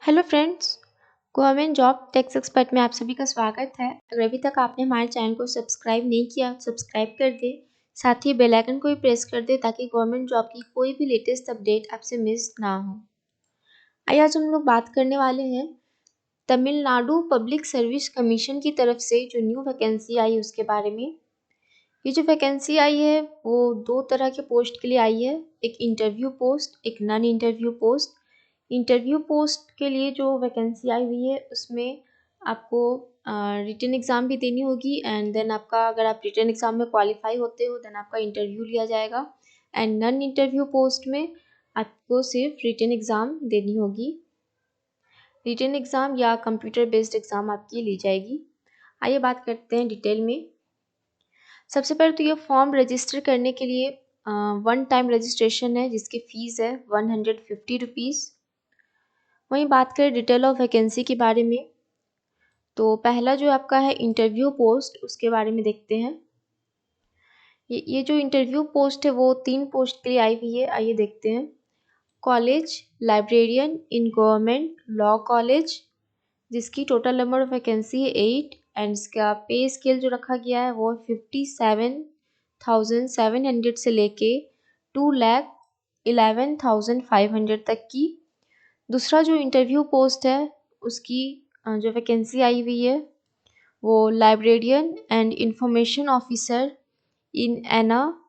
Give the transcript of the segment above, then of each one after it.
Hello friends, government job tax expert में आप सभी का स्वागत है। अगर अभी तक आपने हमारे चैनल को सब्सक्राइब नहीं किया, सब्सक्राइब कर दे, साथ ही बेल आइकन को भी प्रेस कर दे ताकि गवर्नमेंट जॉब की कोई भी लेटेस्ट अपडेट आपसे मिस ना हो। आइए आज हम लोग बात करने वाले हैं तमिलनाडु पब्लिक सर्विस कमीशन की तरफ से जो न्यू वैकेंसी आई उसके बारे में। ये जो वैकेंसी आई है वो दो तरह के पोस्ट के लिए आई है, एक इंटरव्यू पोस्ट, एक non interview post. Interview post के लिए जो वैकेंसी आई हुई है उसमें आपको रिटन एग्ज़ाम भी देनी होगी एंड देन आपका अगर आप रिटन एग्ज़ाम में क्वालिफाई होते हो देन आपका इंटरव्यू लिया जाएगा। एंड नॉन इंटरव्यू पोस्ट में आपको सिर्फ रिटन एग्ज़ाम देनी होगी। रिटन एग्ज़ाम या कंप्यूटर बेस्ड एग्ज़ाम आपकी ली जाएगी। आइए बात करते हैं डिटेल में। सबसे पहले तो ये फॉर्म रजिस्टर करने के लिए वन टाइम रजिस्ट्रेशन है जिसकी फ़ीस है 150 रुपीज़। वहीं बात करें डिटेल ऑफ वैकेंसी के बारे में तो पहला जो आपका है इंटरव्यू पोस्ट उसके बारे में देखते हैं। ये जो इंटरव्यू पोस्ट है वो 3 पोस्ट के लिए आई हुई है। आइए देखते हैं। College librarian in government law college, जिसकी टोटल नंबर ऑफ वैकेंसी है 8 एंड इसका पे स्केल जो रखा गया है वो 57,700 से लेके 2,11,500 तक की। दूसरा जो इंटरव्यू पोस्ट है उसकी जो वैकेंसी आई हुई है वो librarian and information officer in Anna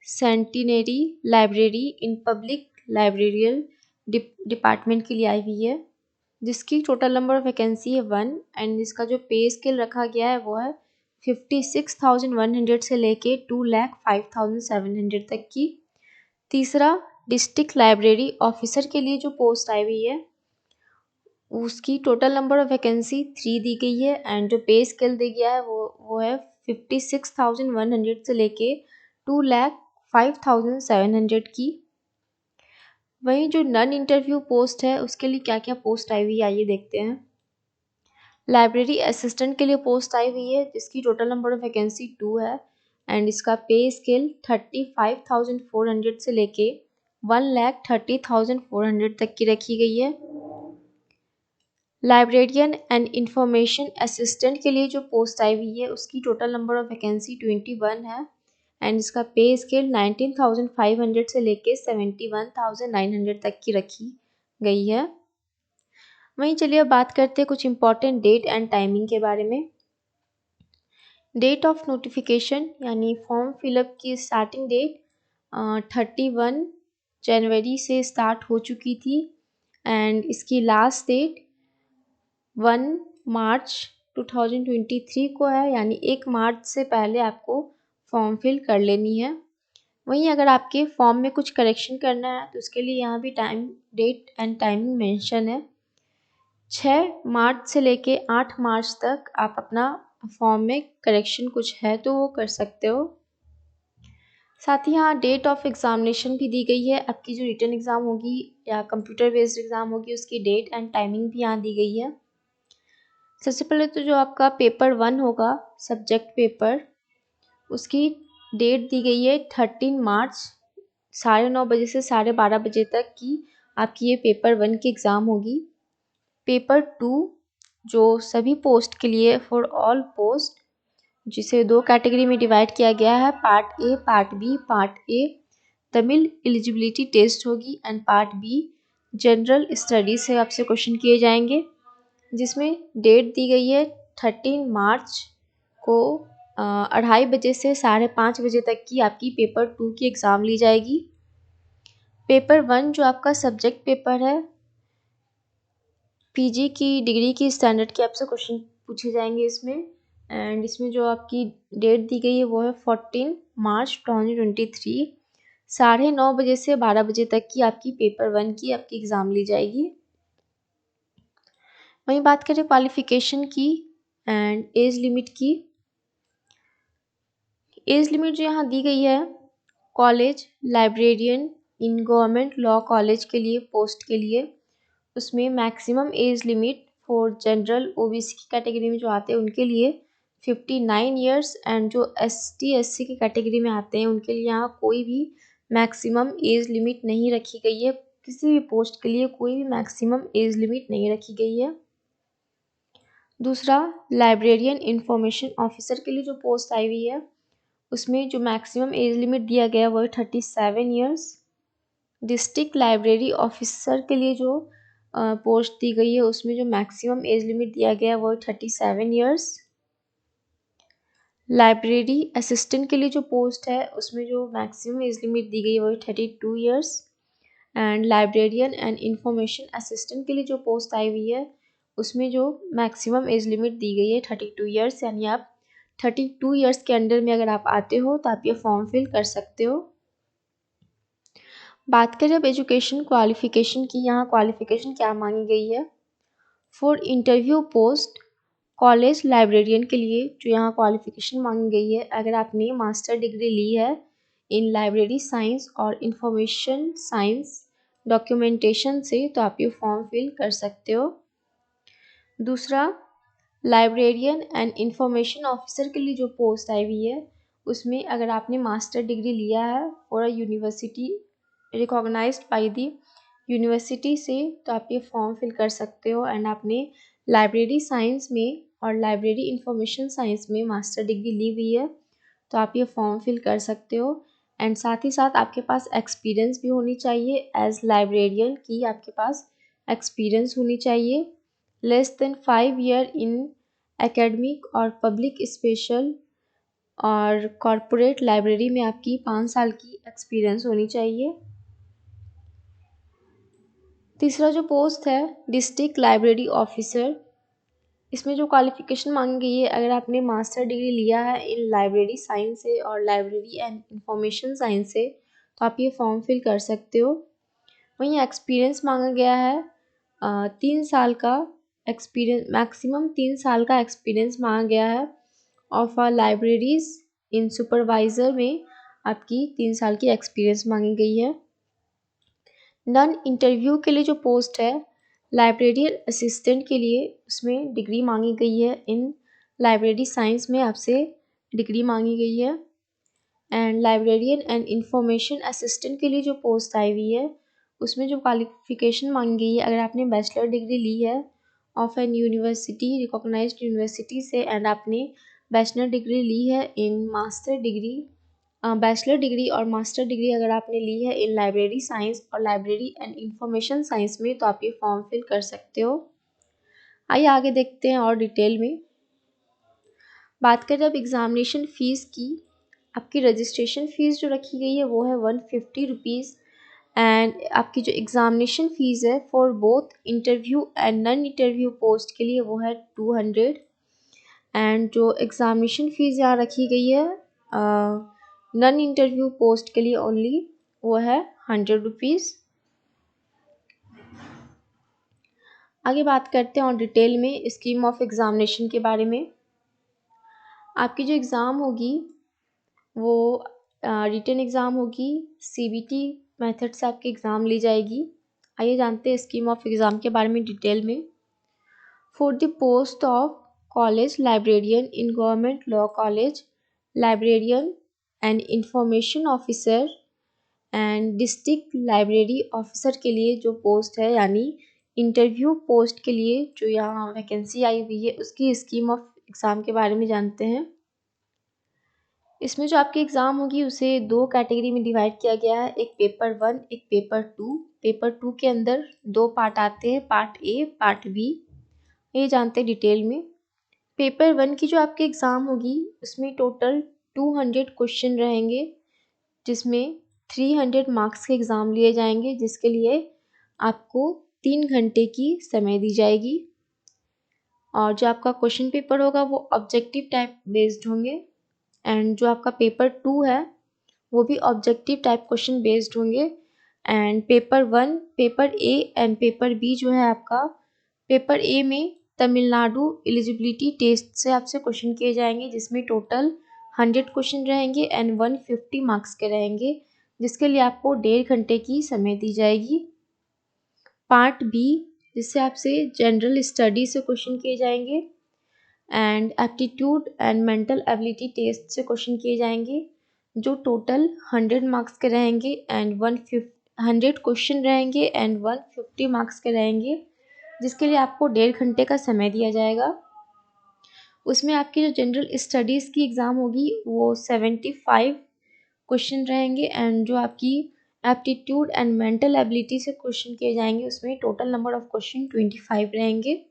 centenary library in public libraries department के लिए आई हुई है, जिसकी टोटल नंबर ऑफ वैकेंसी है 1 एंड इसका जो पे स्केल रखा गया है वो है 56,100 से लेके 2,05,700 तक की। तीसरा डिस्ट्रिक्ट लाइब्रेरी ऑफिसर के लिए जो पोस्ट आई हुई है उसकी टोटल नंबर ऑफ वैकेंसी 3 दी गई है एंड जो पे स्केल दिया गया है वो है 56,100 से लेके 2,05,700 की। वहीं जो नॉन इंटरव्यू पोस्ट है उसके लिए क्या क्या पोस्ट आई हुई है आइए देखते हैं। लाइब्रेरी असिस्टेंट के लिए पोस्ट आई हुई है जिसकी टोटल नंबर ऑफ वैकेंसी 2 है एंड इसका पे स्केल 35,400 से लेके 1,30,400 तक की रखी गई है। लाइब्रेरियन एंड इंफॉर्मेशन असिस्टेंट के लिए जो पोस्ट आई हुई है उसकी टोटल नंबर ऑफ वैकेंसी 21 है एंड इसका पे स्केल 19,500 से लेके 71,900 तक की रखी गई है। वहीं चलिए अब बात करते हैं कुछ इंपॉर्टेंट डेट एंड टाइमिंग के बारे में। डेट ऑफ नोटिफिकेशन यानी फॉर्म फिलअप की स्टार्टिंग डेट 31 जनवरी से स्टार्ट हो चुकी थी एंड इसकी लास्ट डेट 1 मार्च 2023 को है, यानी 1 मार्च से पहले आपको फॉर्म फिल कर लेनी है। वहीं अगर आपके फॉर्म में कुछ करेक्शन करना है तो उसके लिए यहाँ भी time date and timing mention है। 6 मार्च से लेके 8 मार्च तक आप अपना फॉर्म में करेक्शन कुछ है तो वो कर सकते हो। साथ ही यहाँ डेट ऑफ एग्जामिनेशन भी दी गई है। आपकी जो रिटन एग्ज़ाम होगी या कंप्यूटर बेस्ड एग्ज़ाम होगी उसकी डेट एंड टाइमिंग भी यहाँ दी गई है। सबसे पहले तो जो आपका पेपर 1 होगा सब्जेक्ट पेपर, उसकी डेट दी गई है 13 मार्च 9:30 बजे से 12:30 बजे तक की आपकी ये पेपर 1 की एग्ज़ाम होगी। पेपर 2 जो सभी पोस्ट के लिए फॉर ऑल पोस्ट, जिसे 2 कैटेगरी में डिवाइड किया गया है, part A part B. Part A Tamil eligibility test होगी and part B general studies से आपसे क्वेश्चन किए जाएंगे, जिसमें डेट दी गई है 13 मार्च को 2:30 बजे से 5:30 बजे तक की आपकी पेपर 2 की एग्ज़ाम ली जाएगी। पेपर 1 जो आपका सब्जेक्ट पेपर है, पीजी की डिग्री की स्टैंडर्ड के आपसे क्वेश्चन पूछे जाएंगे इसमें एंड इसमें जो आपकी डेट दी गई है वो है 14 मार्च 2023, 9:30 बजे से 12 बजे तक की आपकी पेपर 1 की आपकी एग्ज़ाम ली जाएगी। वहीं बात करें क्वालिफ़िकेशन की एंड एज लिमिट की। एज लिमिट जो यहाँ दी गई है, college librarian in government law college के लिए पोस्ट के लिए, उसमें maximum age limit for general OBC की कैटेगरी में जो आते हैं उनके लिए 59 ईयर्स एंड जो एसटी एससी की कैटेगरी में आते हैं उनके लिए यहाँ कोई भी मैक्सिमम एज लिमिट नहीं रखी गई है, किसी भी पोस्ट के लिए कोई भी मैक्सिमम एज लिमिट नहीं रखी गई है। दूसरा, लाइब्रेरियन इंफॉर्मेशन ऑफिसर के लिए जो पोस्ट आई हुई है उसमें जो मैक्सिमम एज लिमिट दिया गया वो है 37 ईयर्स। डिस्ट्रिक्ट लाइब्रेरी ऑफिसर के लिए जो पोस्ट दी गई है उसमें जो मैक्सिमम एज लिमिट दिया गया है वो है 37 ईयर्स। लाइब्रेरी असिस्टेंट के लिए जो पोस्ट है उसमें जो मैक्सिमम एज लिमिट दी गई है वो है 32 years. And librarian and information assistant के लिए जो पोस्ट आई हुई है उसमें जो मैक्सिमम एज लिमिट दी गई है 32 ईयर्स, यानी आप 32 ईयर्स के अंडर में अगर आप आते हो तो आप ये फॉर्म फिल कर सकते हो। बात करें अब एजुकेशन क्वालिफिकेशन की, यहाँ क्वालिफिकेशन क्या मांगी गई है। For interview post college librarian के लिए जो यहाँ क्वालिफिकेशन मांगी गई है, अगर आपने मास्टर डिग्री ली है इन लाइब्रेरी साइंस और इंफॉर्मेशन साइंस डॉक्यूमेंटेशन से तो आप ये फॉर्म फिल कर सकते हो। दूसरा, लाइब्रेरियन एंड इंफॉर्मेशन ऑफिसर के लिए जो पोस्ट आई हुई है उसमें अगर आपने मास्टर डिग्री लिया है और a university recognised by the university से तो आप ये फॉर्म फिल कर सकते हो। एंड आपने लाइब्रेरी साइंस में और लाइब्रेरी इंफॉर्मेशन साइंस में मास्टर डिग्री ली हुई है तो आप ये फॉर्म फिल कर सकते हो। एंड साथ ही साथ आपके पास एक्सपीरियंस भी होनी चाहिए एज लाइब्रेरियन की, आपके पास एक्सपीरियंस होनी चाहिए less than 5 year in academic और पब्लिक स्पेशल और कॉरपोरेट लाइब्रेरी में आपकी 5 साल की एक्सपीरियंस होनी चाहिए। तीसरा जो पोस्ट है डिस्ट्रिक्ट लाइब्रेरी ऑफिसर, इसमें जो क्वालिफिकेशन मांगी गई है, अगर आपने मास्टर डिग्री लिया है इन लाइब्रेरी साइंस से और लाइब्रेरी एंड इंफॉर्मेशन साइंस से तो आप ये फॉर्म फिल कर सकते हो। वहीं एक्सपीरियंस मांगा गया है 3 साल का एक्सपीरियंस, मैक्सिमम 3 साल का एक्सपीरियंस मांगा गया है of a libraries in supervisor में आपकी 3 साल की एक्सपीरियंस मांगी गई है। नॉन इंटरव्यू के लिए जो पोस्ट है लाइब्रेरी असिस्टेंट के लिए उसमें डिग्री मांगी गई है इन लाइब्रेरी साइंस में आपसे डिग्री मांगी गई है। And librarian and information assistant के लिए जो पोस्ट आई हुई है उसमें जो क्वालिफिकेशन मांगी गई है, अगर आपने बैचलर डिग्री ली है of an university recognised university से एंड आपने बैचलर डिग्री ली है in master degree bachelor degree और मास्टर डिग्री अगर आपने ली है इन लाइब्रेरी साइंस और लाइब्रेरी एंड इंफॉर्मेशन साइंस में तो आप ये फॉर्म फिल कर सकते हो। आइए आगे देखते हैं और डिटेल में। बात करें अब एग्ज़ामिनेशन फ़ीस की, आपकी रजिस्ट्रेशन फ़ीस जो रखी गई है वो है 150 रुपीज़। एंड आपकी जो एग्ज़ामिनेशन फ़ीस है for both interview and non interview post के लिए वो है 200। एंड जो एग्ज़ामिनेशन फ़ीस यहाँ रखी गई है नॉन इंटरव्यू पोस्ट के लिए ओनली वो है 100 रुपीज़। आगे बात करते हैं और डिटेल में स्कीम ऑफ एग्ज़ामिनेशन के बारे में। आपकी जो एग्ज़ाम होगी वो रिटन एग्ज़ाम होगी, CBT मेथड से आपकी एग्ज़ाम ली जाएगी। आइए जानते हैं स्कीम ऑफ एग्ज़ाम के बारे में डिटेल में। For the post of college librarian in government law college, librarian and information officer and district library officer के लिए जो पोस्ट है यानी इंटरव्यू पोस्ट के लिए जो यहाँ वैकेंसी आई हुई है उसकी स्कीम ऑफ एग्ज़ाम के बारे में जानते हैं। इसमें जो आपकी एग्ज़ाम होगी उसे 2 कैटेगरी में डिवाइड किया गया है, एक पेपर 1 एक पेपर 2। पेपर 2 के अंदर 2 पार्ट आते हैं, पार्ट ए पार्ट बी। ये जानते हैं डिटेल में। पेपर 1 की जो आपकी एग्ज़ाम होगी उसमें टोटल 200 क्वेश्चन रहेंगे जिसमें 300 मार्क्स के एग्ज़ाम लिए जाएंगे जिसके लिए आपको 3 घंटे की समय दी जाएगी। और जो आपका क्वेश्चन पेपर होगा वो ऑब्जेक्टिव टाइप बेस्ड होंगे। एंड जो आपका पेपर 2 है वो भी ऑब्जेक्टिव टाइप क्वेश्चन बेस्ड होंगे। And paper 1 paper A and paper B जो है आपका, पेपर ए में तमिलनाडु एलिजिबिलिटी टेस्ट से आपसे क्वेश्चन किए जाएंगे जिसमें टोटल 100 क्वेश्चन रहेंगे एंड 150 मार्क्स के रहेंगे जिसके लिए आपको 1.5 घंटे की समय दी जाएगी। पार्ट बी जिससे आपसे जनरल स्टडी से क्वेश्चन किए जाएंगे and aptitude and mental ability test से क्वेश्चन किए जाएंगे जो टोटल 100 मार्क्स के रहेंगे एंड 100 क्वेश्चन रहेंगे एंड 150 मार्क्स के रहेंगे, जिसके लिए आपको 1.5 घंटे का समय दिया जाएगा। उसमें आपकी जो जनरल स्टडीज़ की एग्ज़ाम होगी वो 75 क्वेश्चन रहेंगे एंड जो आपकी एप्टीट्यूड एंड मेंटल एबिलिटी से क्वेश्चन किए जाएंगे उसमें टोटल नंबर ऑफ क्वेश्चन 25 रहेंगे।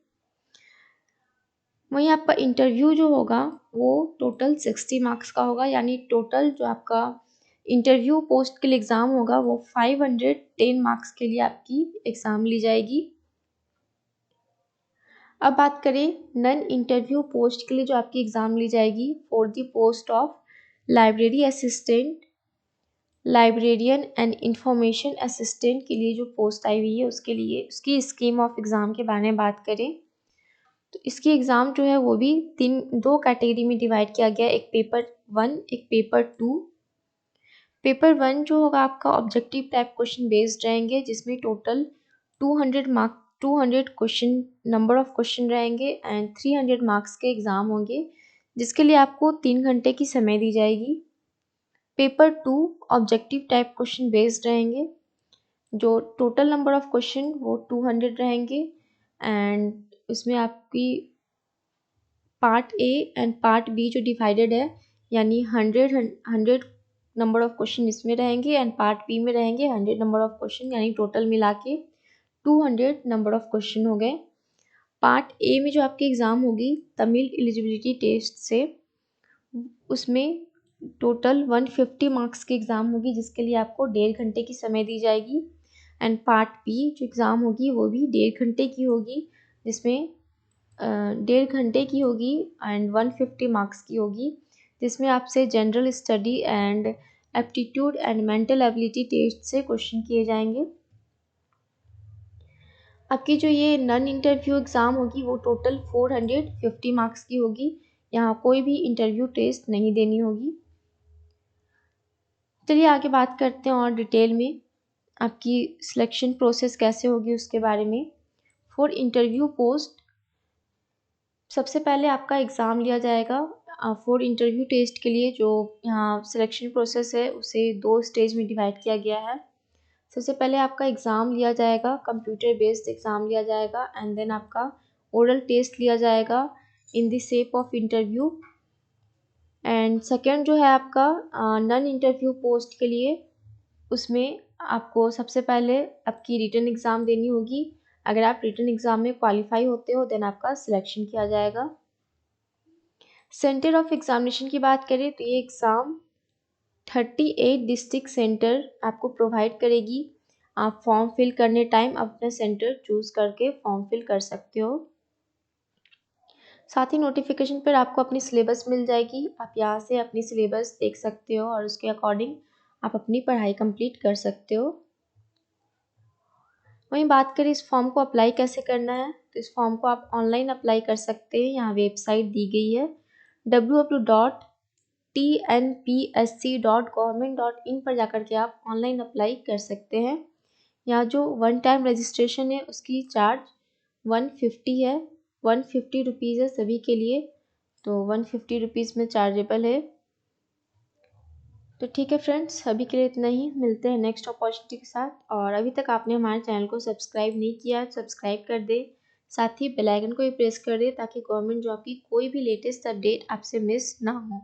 वहीं आपका इंटरव्यू जो होगा वो टोटल 60 मार्क्स का होगा, यानी टोटल जो आपका इंटरव्यू पोस्ट के लिए एग्ज़ाम होगा वो 510 मार्क्स के लिए आपकी एग्ज़ाम ली जाएगी। अब बात करें नॉन इंटरव्यू पोस्ट के लिए जो आपकी एग्ज़ाम ली जाएगी for the post of library assistant, librarian and information assistant के लिए जो पोस्ट आई हुई है उसके लिए उसकी स्कीम ऑफ एग्ज़ाम के बारे में बात करें तो इसकी एग्ज़ाम जो है वो भी दो कैटेगरी में डिवाइड किया गया है, एक पेपर 1 एक पेपर 2। पेपर 1 जो होगा आपका ऑब्जेक्टिव टाइप क्वेश्चन बेस्ड रहेंगे, जिसमें total 200 question number of question रहेंगे एंड 300 मार्क्स के एग्ज़ाम होंगे, जिसके लिए आपको 3 घंटे की समय दी जाएगी। Paper 2 objective type question based रहेंगे, जो टोटल नंबर ऑफ क्वेश्चन वो 200 रहेंगे एंड इसमें आपकी part A and part B जो डिवाइडेड है, यानी 100 नंबर ऑफ क्वेश्चन इसमें रहेंगे एंड पार्ट बी में रहेंगे 100 नंबर ऑफ क्वेश्चन, यानी टोटल मिला के 200 नंबर ऑफ क्वेश्चन हो गए। पार्ट ए में जो आपकी एग्ज़ाम होगी तमिल एलिजिबिलिटी टेस्ट से, उसमें टोटल 150 मार्क्स की एग्ज़ाम होगी, जिसके लिए आपको 1.5 घंटे की समय दी जाएगी एंड पार्ट बी जो एग्ज़ाम होगी वो भी 1.5 घंटे की होगी, जिसमें 1.5 घंटे की होगी एंड 150 मार्क्स की होगी, जिसमें आपसे general study and aptitude and mental ability test से क्वेश्चन किए जाएंगे। आपकी जो ये नॉन इंटरव्यू एग्ज़ाम होगी वो टोटल 450 मार्क्स की होगी, यहाँ कोई भी इंटरव्यू टेस्ट नहीं देनी होगी। चलिए आगे बात करते हैं और डिटेल में आपकी सिलेक्शन प्रोसेस कैसे होगी उसके बारे में। फॉर इंटरव्यू पोस्ट सबसे पहले आपका एग्ज़ाम लिया जाएगा। फॉर इंटरव्यू टेस्ट के लिए जो यहाँ सिलेक्शन प्रोसेस है उसे 2 स्टेज में डिवाइड किया गया है। सबसे पहले आपका एग्ज़ाम लिया जाएगा, कंप्यूटर बेस्ड एग्ज़ाम लिया जाएगा एंड देन आपका ओरल टेस्ट लिया जाएगा in the shape of interview. And second जो है आपका नॉन इंटरव्यू पोस्ट के लिए, उसमें आपको सबसे पहले आपकी रिटन एग्ज़ाम देनी होगी। अगर आप रिटन एग्ज़ाम में क्वालिफाई होते हो देन आपका सिलेक्शन किया जाएगा। सेंटर ऑफ एग्ज़ामिनेशन की बात करें तो ये एग्ज़ाम 38 डिस्ट्रिक्ट सेंटर आपको प्रोवाइड करेगी। आप फॉर्म फिल करने टाइम अपना सेंटर चूज़ करके फॉर्म फिल कर सकते हो। साथ ही नोटिफिकेशन पर आपको अपनी सिलेबस मिल जाएगी, आप यहाँ से अपनी सिलेबस देख सकते हो और उसके अकॉर्डिंग आप अपनी पढ़ाई कंप्लीट कर सकते हो। वहीं बात करें इस फॉर्म को अप्लाई कैसे करना है, तो इस फॉर्म को आप ऑनलाइन अप्लाई कर सकते हैं। यहाँ वेबसाइट दी गई है www.tnpsc.government.in पर जाकर के आप ऑनलाइन अप्लाई कर सकते हैं। यहाँ जो वन टाइम रजिस्ट्रेशन है उसकी चार्ज 150 है, 150 रुपीज़ है सभी के लिए, तो 150 रुपीज़ में चार्जेबल है। तो ठीक है फ्रेंड्स, अभी के लिए इतना ही, मिलते हैं नेक्स्ट अपॉर्चुनिटी के साथ। और अभी तक आपने हमारे चैनल को सब्सक्राइब नहीं किया है सब्सक्राइब कर दे, साथ ही बेल आइकन को भी प्रेस कर दे ताकि गवर्नमेंट जॉब की कोई भी लेटेस्ट अपडेट आपसे मिस ना हो।